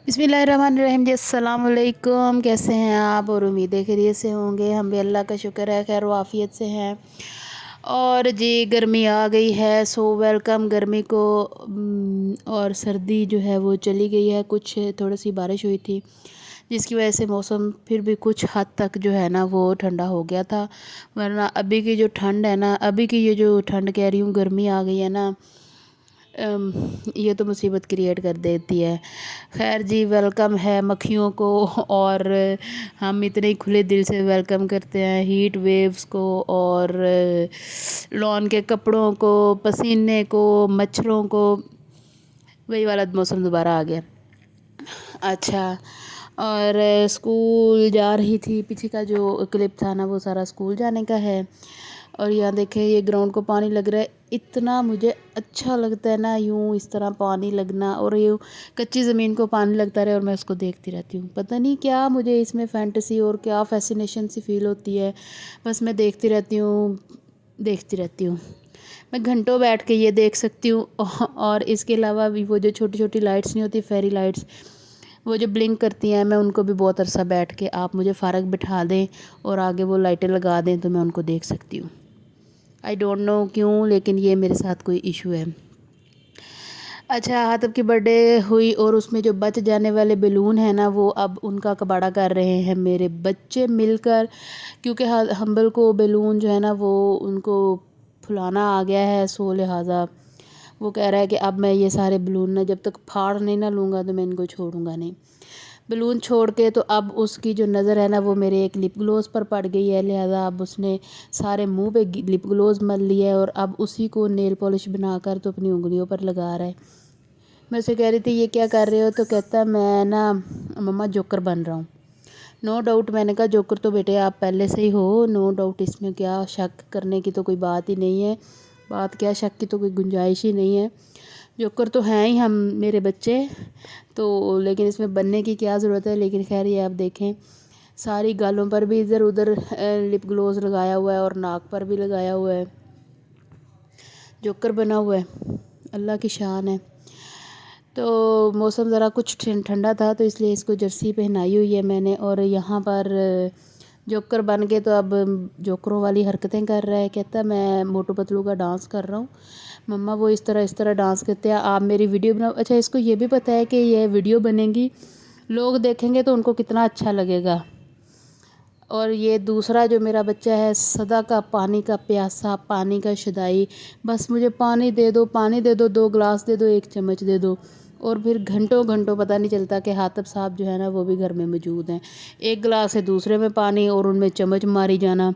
बिस्मिल्लाहिर्रहमानिर्रहीम जी, अस्सलाम वालेकुम। कैसे हैं आप? और उम्मीद खैरियत से होंगे। हम भी अल्लाह का शुक्र है खैर वाफ़ियत से हैं। और जी गर्मी आ गई है, सो वेलकम गर्मी को। और सर्दी जो है वो चली गई है। कुछ थोड़ी सी बारिश हुई थी जिसकी वजह से मौसम फिर भी कुछ हद तक जो है ना वो ठंडा हो गया था। वरना अभी की जो ठंड है ना, अभी की ये जो ठंड कह रही हूँ, गर्मी आ गई है ना, ये तो मुसीबत क्रिएट कर देती है। खैर जी, वेलकम है मक्खियों को। और हम इतने खुले दिल से वेलकम करते हैं हीट वेव्स को, और लॉन के कपड़ों को, पसीने को, मच्छरों को। वही वाला मौसम दोबारा आ गया। अच्छा, और स्कूल जा रही थी, पीछे का जो क्लिप था ना वो सारा स्कूल जाने का है। और यहाँ देखें, ये ग्राउंड को पानी लग रहा है। इतना मुझे अच्छा लगता है ना यूँ इस तरह पानी लगना, और यूँ कच्ची ज़मीन को पानी लगता रहे और मैं उसको देखती रहती हूँ। पता नहीं क्या मुझे इसमें फैंटेसी और क्या फैसिनेशन सी फील होती है। बस मैं देखती रहती हूँ, देखती रहती हूँ। मैं घंटों बैठ के ये देख सकती हूँ। और इसके अलावा भी वो जो छोटी छोटी लाइट्स नहीं होती, फेरी लाइट्स, वो जो ब्लिंक करती हैं, मैं उनको भी बहुत अरसा बैठ के, आप मुझे फ़ारग बिठा दें और आगे वो लाइटें लगा दें तो मैं उनको देख सकती हूँ। आई डोंट नो क्यों, लेकिन ये मेरे साथ कोई इशू है। अच्छा, हातिब की बर्थडे हुई और उसमें जो बच जाने वाले बैलून हैं ना, वो अब उनका कबाड़ा कर रहे हैं मेरे बच्चे मिलकर। क्योंकि हम्बल को बैलून जो है ना वो उनको फुलाना आ गया है, सो लिहाजा वो कह रहा है कि अब मैं ये सारे बैलून ना जब तक फाड़ नहीं ना लूँगा तो मैं इनको छोड़ूंगा नहीं। बैलून छोड़ के तो अब उसकी जो नज़र है ना वो मेरे एक लिप ग्लोस पर पड़ गई है, लिहाजा अब उसने सारे मुंह पे लिप ग्लोस मल लिया है और अब उसी को नेल पॉलिश बनाकर तो अपनी उंगलियों पर लगा रहा है। मैं उसे कह रही थी ये क्या कर रहे हो, तो कहता मैं ना मम्मा जोकर बन रहा हूँ। नो डाउट, मैंने कहा जोकर तो बेटे आप पहले से ही हो, नो डाउट, इसमें क्या शक करने की तो कोई बात ही नहीं है। बात क्या, शक की तो कोई गुंजाइश ही नहीं है। जोकर तो हैं ही हम मेरे बच्चे तो, लेकिन इसमें बनने की क्या ज़रूरत है। लेकिन खैर ये आप देखें, सारी गालों पर भी इधर उधर लिप ग्लोस लगाया हुआ है और नाक पर भी लगाया हुआ है, जोकर बना हुआ है। अल्लाह की शान है। तो मौसम ज़रा कुछ ठंडा था तो इसलिए इसको जर्सी पहनाई हुई है मैंने। और यहाँ पर जोकर बन के तो अब जोकरों वाली हरकतें कर रहा है। कहता मैं मोटू पतलू का डांस कर रहा हूँ मम्मा, वो इस तरह डांस करते हैं, आप मेरी वीडियो बनाओ। अच्छा, इसको ये भी पता है कि ये वीडियो बनेगी, लोग देखेंगे तो उनको कितना अच्छा लगेगा। और ये दूसरा जो मेरा बच्चा है, सदा का पानी का प्यासा, पानी का शुदाई, बस मुझे पानी दे दो, पानी दे दो, 2 गिलास दे दो, 1 चम्मच दे दो। और फिर घंटों घंटों पता नहीं चलता कि हातिब साहब जो है ना वो भी घर में मौजूद हैं। एक गिलास से दूसरे में पानी और उनमें चम्मच मारी जाना,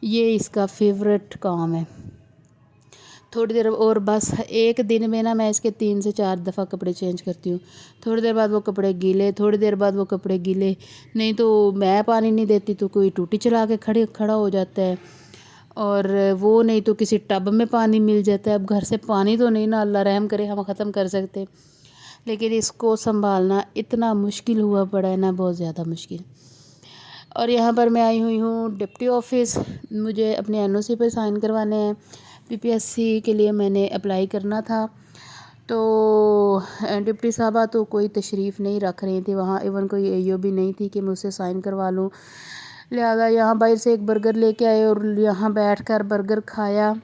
ये इसका फेवरेट काम है। थोड़ी देर और बस एक दिन में ना मैं इसके 3 से 4 दफ़ा कपड़े चेंज करती हूँ। थोड़ी देर बाद वो कपड़े गीले, थोड़ी देर बाद वो कपड़े गीले। नहीं तो मैं पानी नहीं देती तो कोई टूटी चला के खड़ा हो जाता है, और वो नहीं तो किसी टब में पानी मिल जाता है। अब घर से पानी तो नहीं ना, अल्लाह रहम करे, हम ख़त्म कर सकते, लेकिन इसको संभालना इतना मुश्किल हुआ पड़ा है ना, बहुत ज़्यादा मुश्किल। और यहाँ पर मैं आई हुई हूँ डिप्टी ऑफिस, मुझे अपने एनओसी पर साइन करवाने हैं। पीपीएससी के लिए मैंने अप्लाई करना था, तो डिप्टी साहबा तो कोई तशरीफ़ नहीं रख रही थी वहाँ, इवन कोई एओ भी नहीं थी कि मैं उससे साइन करवा लूँ। लिहाजा यहाँ बाहर से एक बर्गर लेके आए और यहाँ बैठकर बर्गर खाया।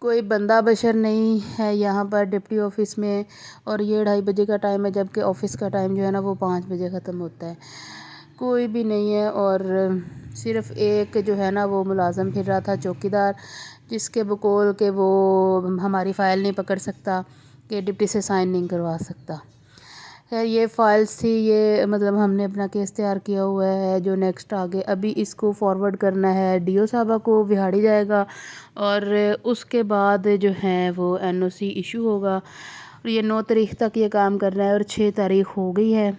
कोई बंदा बशर नहीं है यहाँ पर डिप्टी ऑफिस में, और ये 2:30 बजे का टाइम है, जबकि ऑफ़िस का टाइम जो है ना वो 5 बजे ख़त्म होता है। कोई भी नहीं है, और सिर्फ़ एक जो है ना वो मुलाज़म फिर रहा था, चौकीदार, जिसके बकौल के वो हमारी फ़ाइल नहीं पकड़ सकता, कि डिप्टी से साइन नहीं करवा सकता। खैर ये फ़ाइल्स थी, ये मतलब हमने अपना केस तैयार किया हुआ है जो नेक्स्ट आगे अभी इसको फॉरवर्ड करना है डीओ साहबा को, बिहाड़ी जाएगा, और उसके बाद जो है वो एनओसी इशू होगा। और ये 9 तारीख तक ये काम करना है और 6 तारीख हो गई है,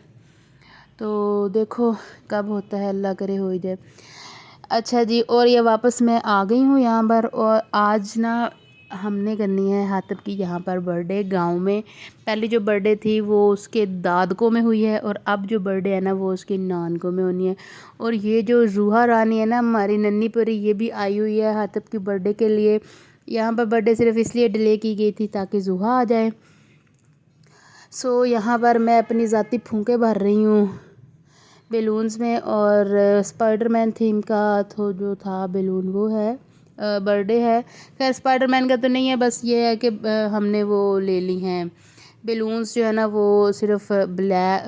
तो देखो कब होता है, अल्लाह करे हो ही जाए। अच्छा जी, और ये वापस मैं आ गई हूँ यहाँ पर, और आज ना हमने करनी है हातिब की यहाँ पर बर्थडे गांव में। पहली जो बर्थडे थी वो उसके दादकों में हुई है, और अब जो बर्थडे है ना वो उसके नानकों में होनी है। और ये जो रूहा रानी है ना हमारी नन्ही परी, ये भी आई हुई है हातिब की बर्थडे के लिए। यहाँ पर बर्थडे सिर्फ इसलिए डिले की गई थी ताकि जूहा आ जाए। सो यहाँ पर मैं अपनी ज़ाती फूंके भर रही हूँ बेलून्स में। और स्पाइडरमैन थीम का तो जो था बेलून वो है, बर्थडे है। खैर स्पाइडरमैन का तो नहीं है, बस ये है कि हमने वो ले ली हैं बेलून्स जो है ना, वो सिर्फ ब्लैक,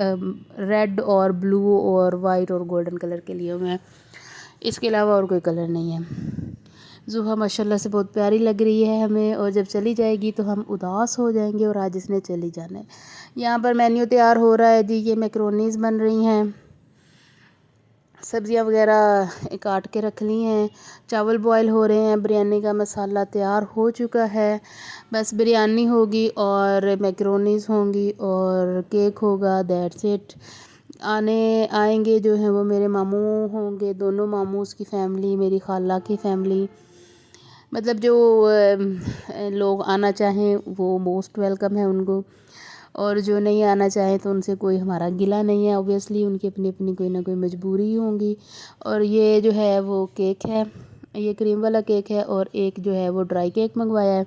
रेड और ब्लू और वाइट और गोल्डन कलर के लिए हुए हैं, इसके अलावा और कोई कलर नहीं है। ज़ुहा माशाल्लाह से बहुत प्यारी लग रही है हमें, और जब चली जाएगी तो हम उदास हो जाएंगे, और आज इसने चली जाना है। यहाँ पर मेन्यू तैयार हो रहा है जी, ये मैक्रोनीज़ बन रही हैं, सब्जियां वगैरह काट के रख ली हैं, चावल बॉयल हो रहे हैं, बिरयानी का मसाला तैयार हो चुका है, बस बिरयानी होगी और मैक्रोनीज़ होंगी और केक होगा, दैट्स इट। आएंगे जो हैं वो मेरे मामू होंगे, दोनों मामूस की फ़ैमिली, मेरी खाला की फ़ैमिली, मतलब जो लोग आना चाहें वो मोस्ट वेलकम है उनको, और जो नहीं आना चाहे तो उनसे कोई हमारा गिला नहीं है। ऑब्वियसली उनकी अपनी अपनी कोई ना कोई मजबूरी होंगी। और ये जो है वो केक है, ये क्रीम वाला केक है, और एक जो है वो ड्राई केक मंगवाया है,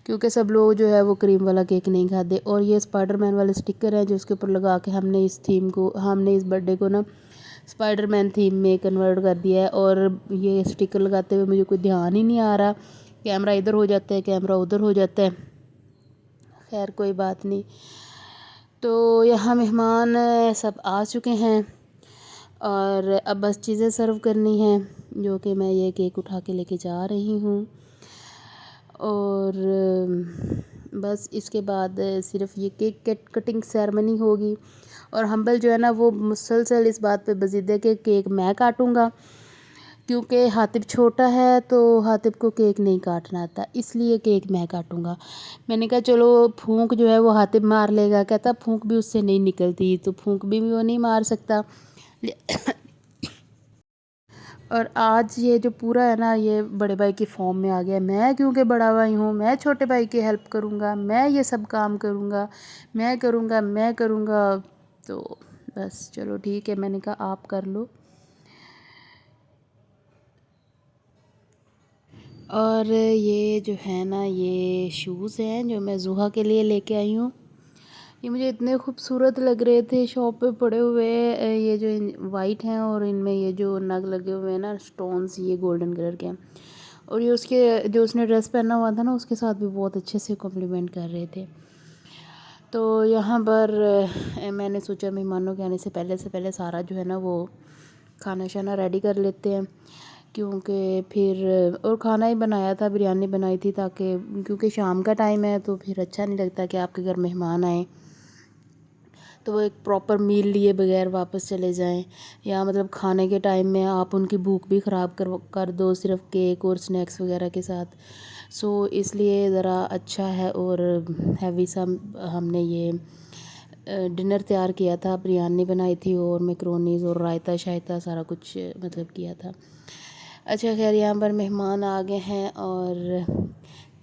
क्योंकि सब लोग जो है वो क्रीम वाला केक नहीं खाते। और ये स्पाइडरमैन वाले स्टिकर हैं जो उसके ऊपर लगा के हमने इस बर्थडे को ना स्पाइडरमैन थीम में कन्वर्ट कर दिया है। और ये स्टिकर लगाते हुए मुझे कोई ध्यान ही नहीं आ रहा, कैमरा इधर हो जाता है, कैमरा उधर हो जाता है, खैर कोई बात नहीं। तो यहाँ मेहमान सब आ चुके हैं, और अब बस चीज़ें सर्व करनी हैं, जो कि मैं ये केक उठा के लेके जा रही हूँ। और बस इसके बाद सिर्फ ये केक कटिंग सेरेमनी होगी। और हम्बल जो है ना वो मुसलसल इस बात पे बज़िद है कि केक मैं काटूँगा, क्योंकि हातिब छोटा है तो हातिब को केक नहीं काटना आता, इसलिए केक मैं काटूँगा। मैंने कहा चलो फूंक जो है वो हातिब मार लेगा, कहता फूंक भी उससे नहीं निकलती, तो फूंक भी वो नहीं मार सकता। और आज ये जो पूरा है ना ये बड़े भाई की फॉर्म में आ गया, मैं क्योंकि बड़ा भाई हूँ, मैं छोटे भाई की हेल्प करूँगा, मैं ये सब काम करूँगा, मैं करूँगा। तो बस चलो ठीक है, मैंने कहा आप कर लो। और ये जो है ना ये शूज़ हैं जो मैं ज़ुहा के लिए लेके आई हूँ, ये मुझे इतने खूबसूरत लग रहे थे शॉप पे पड़े हुए। ये जो वाइट हैं और इनमें ये जो नग लगे हुए हैं ना स्टोन्स, ये गोल्डन कलर के हैं, और ये उसके जो उसने ड्रेस पहना हुआ था ना उसके साथ भी बहुत अच्छे से कॉम्प्लीमेंट कर रहे थे। तो यहाँ पर मैंने सोचा मेहमानों के आने से पहले सारा जो है ना वो खाना शाना रेडी कर लेते हैं, क्योंकि फिर और खाना ही बनाया था, बिरयानी बनाई थी, ताकि क्योंकि शाम का टाइम है तो फिर अच्छा नहीं लगता कि आपके घर मेहमान आए तो वो एक प्रॉपर मील लिए बगैर वापस चले जाएं, या मतलब खाने के टाइम में आप उनकी भूख भी ख़राब कर दो सिर्फ केक और स्नैक्स वगैरह के साथ। सो इसलिए ज़रा अच्छा है और हैवी सा हमने ये डिनर तैयार किया था, बिरयानी बनाई थी और मैक्रोनीज़ और रायता शायता सारा कुछ मतलब किया था। अच्छा खैर यहाँ पर मेहमान आ गए हैं और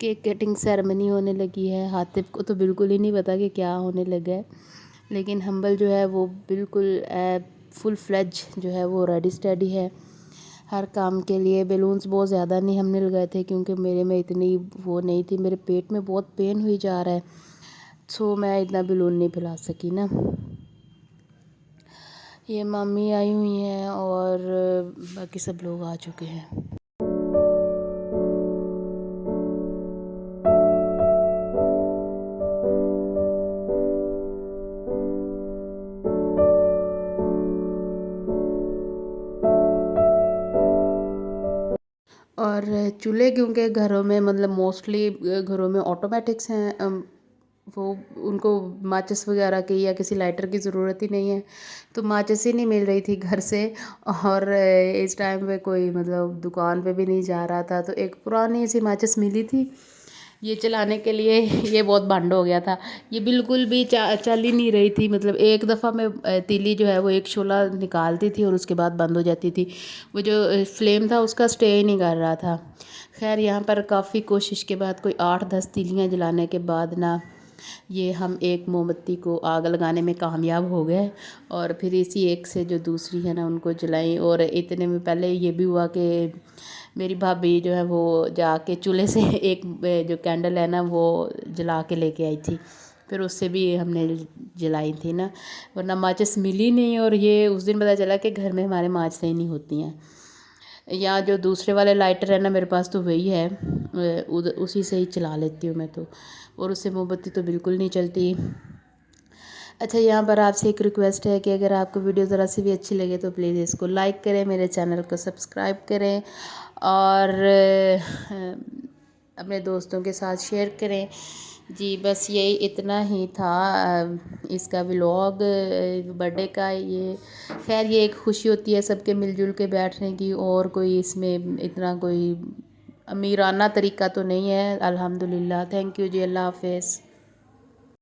केक कटिंग सेरेमनी होने लगी है। हातिब को तो बिल्कुल ही नहीं पता कि क्या होने लगा है, लेकिन हम्बल जो है वो बिल्कुल फुल फ्लेज जो है वो रेडी स्टेडी है हर काम के लिए। बेलून्स बहुत ज़्यादा नहीं हमने लगाए थे, क्योंकि मेरे में इतनी वो नहीं थी, मेरे पेट में बहुत पेन हुई जा रहा है, सो मैं इतना बेलून नहीं फैला सकी ना। ये मम्मी आई हुई हैं और बाकी सब लोग आ चुके हैं। और चूल्हे क्योंकि घरों में मतलब मोस्टली घरों में ऑटोमेटिक्स हैं, वो उनको माचिस वगैरह की या किसी लाइटर की ज़रूरत ही नहीं है, तो माचिस ही नहीं मिल रही थी घर से। और इस टाइम पे कोई मतलब दुकान पे भी नहीं जा रहा था, तो एक पुरानी सी माचिस मिली थी ये चलाने के लिए। ये बहुत भंड हो गया था, ये बिल्कुल भी चल ही नहीं रही थी, मतलब एक दफ़ा मैं तीली जो है वो एक शोला निकालती थी और उसके बाद बंद हो जाती थी, वो जो फ्लेम था उसका स्टे ही नहीं कर रहा था। खैर यहाँ पर काफ़ी कोशिश के बाद कोई 8-10 तीलियाँ जलाने के बाद ना ये हम एक मोमबत्ती को आग लगाने में कामयाब हो गए, और फिर इसी एक से जो दूसरी है ना उनको जलाई। और इतने में पहले ये भी हुआ कि मेरी भाभी जो है वो जाके चूल्हे से एक जो कैंडल है ना वो जला के लेके आई थी, پھر اس سے بھی ہم نے جلائی تھی نا، ورنہ ماچس ملی نہیں، اور یہ اس دن پتہ چلا کہ گھر میں ہمارے ماچسیں ہی نہیں ہوتی ہیں۔ یا جو دوسرے والے لائٹر ہے نا میرے پاس تو وہی ہے، اسی سے ہی چلا لیتی ہوں میں تو، اور اس سے موم بتی تو بالکل نہیں چلتی۔ اچھا، یہاں پر آپ سے ایک ریکویسٹ ہے کہ اگر آپ کو ویڈیو ذرا سی بھی اچھی لگے تو پلیز اس کو لائک کریں، میرے چینل کو سبسکرائب کریں، اور اپنے دوستوں کے ساتھ شیئر کریں۔ جی بس یہی اتنا ہی تھا اس کا ولاگ برتھ ڈے کا۔ یہ خیر یہ ایک خوشی ہوتی ہے سب کے مل جل کے بیٹھنے کی، اور کوئی اس میں اتنا کوئی امیرانہ طریقہ تو نہیں ہے۔ الحمدللہ، تھینک یو جی، اللہ حافظ۔